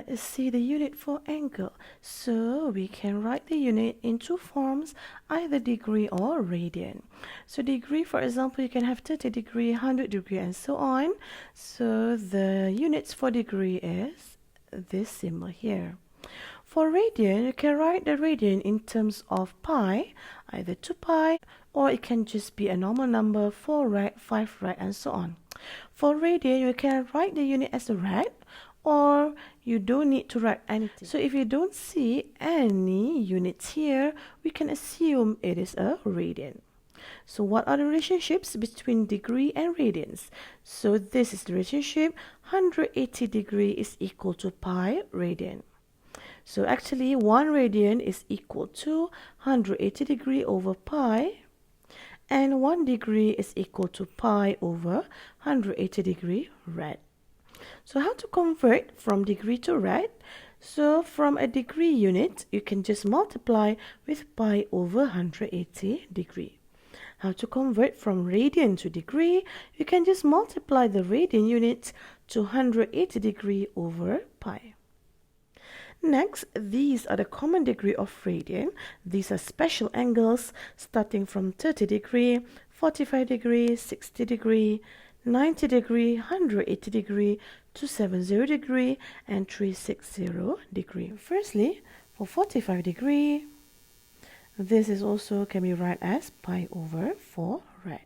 Let us see the unit for angle. So we can write the unit in two forms, either degree or radian. So degree, for example, you can have 30 degree, 100 degree, and so on. So the units for degree is this symbol here. For radian, you can write the radian in terms of pi, either 2 pi, or it can just be a normal number, 4 rad, 5 rad, and so on. For radian, you can write the unit as a rad, or you don't need to write anything. So if you don't see any units here, we can assume it is a radian. So what are the relationships between degree and radians? So this is the relationship, 180 degree is equal to pi radian. So actually 1 radian is equal to 180 degree over pi, and 1 degree is equal to pi over 180 degree rad. So how to convert from degree to rad? So from a degree unit, you can just multiply with pi over 180 degree. How to convert from radian to degree? You can just multiply the radian unit to 180 degree over pi. Next, these are the common degree of radian. These are special angles starting from 30 degree, 45 degree, 60 degree, 90 degree, 180 degree, 270 degree, and 360 degree. Firstly, for 45 degree, this is also can be write as pi over 4 rad.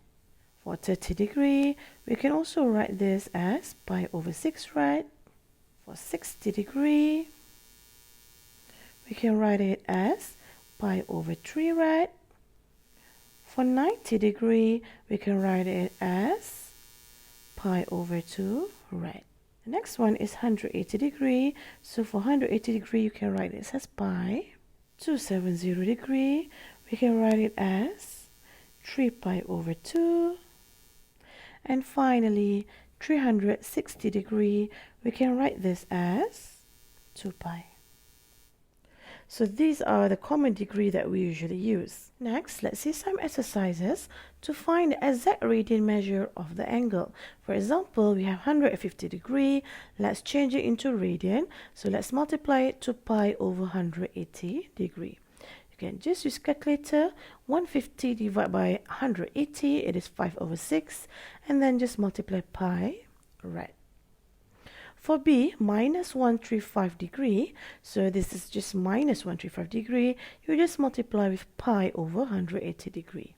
For 30 degree, we can also write this as pi over 6 rad. For 60 degree, we can write it as pi over 3 rad. For 90 degree, we can write it as pi over 2 rad. The next one is 180 degree. So for 180 degree, you can write this as pi. 270 degree, we can write it as 3 pi over 2. And finally, 360 degree, we can write this as 2 pi. So these are the common degree that we usually use. Next, let's see some exercises to find the exact radian measure of the angle. For example, we have 150 degree. Let's change it into radian. So let's multiply it to pi over 180 degree. You can just use calculator. 150 divided by 180, it is 5 over 6. And then just multiply pi rad. For B, minus 135 degree, so this is just minus 135 degree, you just multiply with pi over 180 degree.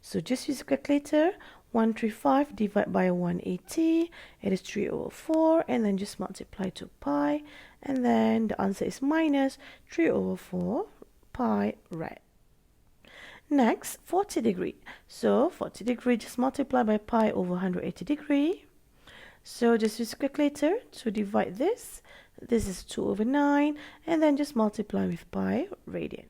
So just use a calculator, 135 divided by 180, it is 3 over 4, and then just multiply to pi, and then the answer is minus 3 over 4 pi rad. Next, 40 degree. So 40 degree, just multiply by pi over 180 degree. So just use a calculator to divide this. This is 2 over 9, and then just multiply with pi radian.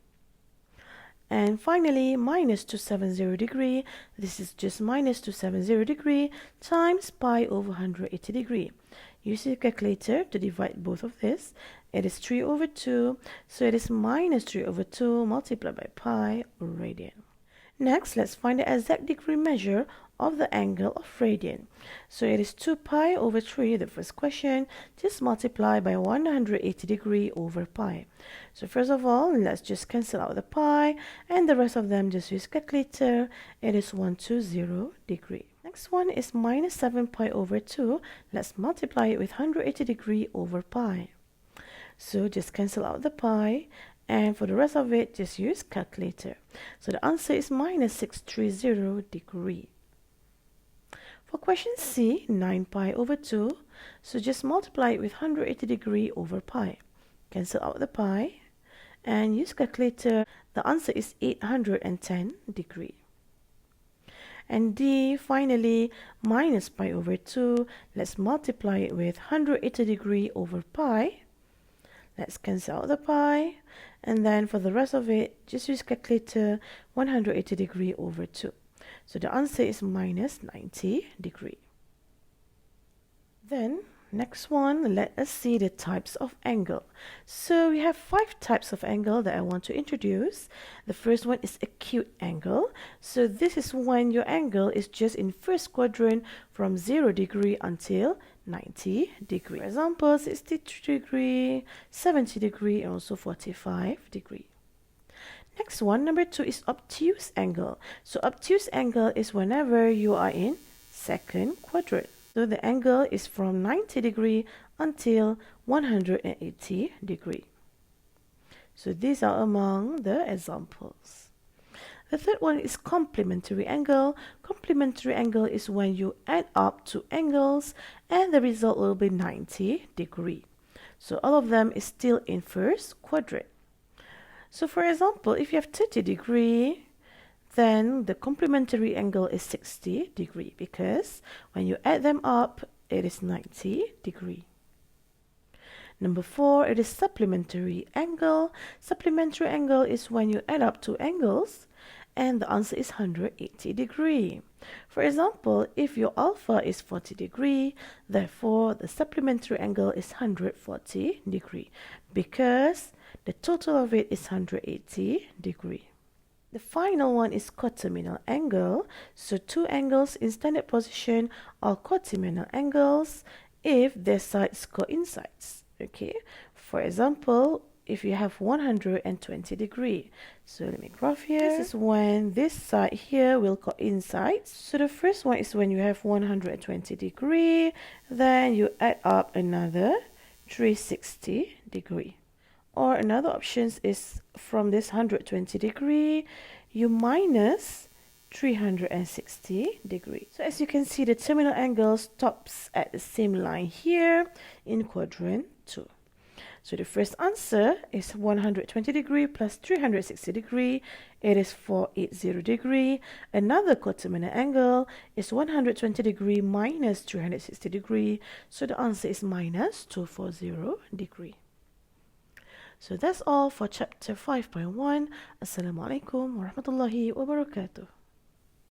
And finally, minus 270 degree. This is just minus 270 degree times pi over 180 degree. Use your calculator to divide both of this. It is 3 over 2, so it is minus 3 over 2 multiplied by pi radian. Next, let's find the exact degree measure of the angle of radian. So it is 2 pi over 3, the first question, just multiply by 180 degree over pi. So first of all, let's just cancel out the pi, and the rest of them just use calculator. It is 120 degree. Next one is minus 7 pi over 2. Let's multiply it with 180 degree over pi. So just cancel out the pi, and for the rest of it, just use calculator. So the answer is minus 630 degree. For question C, 9 pi over 2, so just multiply it with 180 degree over pi. Cancel out the pi and use calculator. The answer is 810 degree. And D, finally, minus pi over 2, let's multiply it with 180 degree over pi. Let's cancel out the pi, and then for the rest of it, just use calculator, 180 degree over 2. So the answer is minus 90 degree. Then Next one, let us see the types of angle. So we have 5 types of angle that I want to introduce. The first one is acute angle. So this is when your angle is just in first quadrant from 0 degree until 90 degree. For example, 63 degree, 70 degree, and also 45 degree. Next one, number 2 is obtuse angle. So obtuse angle is whenever you are in second quadrant. So the angle is from 90 degree until 180 degree. So these are among the examples. The third one is complementary angle. Complementary angle is when you add up two angles and the result will be 90 degree. So all of them is still in first quadrant. So for example, if you have 30 degree, then the complementary angle is 60 degree because when you add them up, it is 90 degree. Number 4, it is supplementary angle. Supplementary angle is when you add up two angles and the answer is 180 degree. For example, if your alpha is 40 degree, therefore the supplementary angle is 140 degree because the total of it is 180 degree. The final one is coterminal angle. So two angles in standard position are coterminal angles if their sides coincides. Okay. For example, if you have 120 degree. So let me graph here. This is when this side here will coincide. So the first one is when you have 120 degree, then you add up another 360 degree. Or another option is from this 120 degree, you minus 360 degree. So as you can see, the terminal angle stops at the same line here in quadrant 2. So the first answer is 120 degree plus 360 degree. It is 480 degree. Another coterminal angle is 120 degree minus 360 degree. So the answer is minus 240 degree. So that's all for chapter 5.1. Assalamu alaikum warahmatullahi wabarakatuh.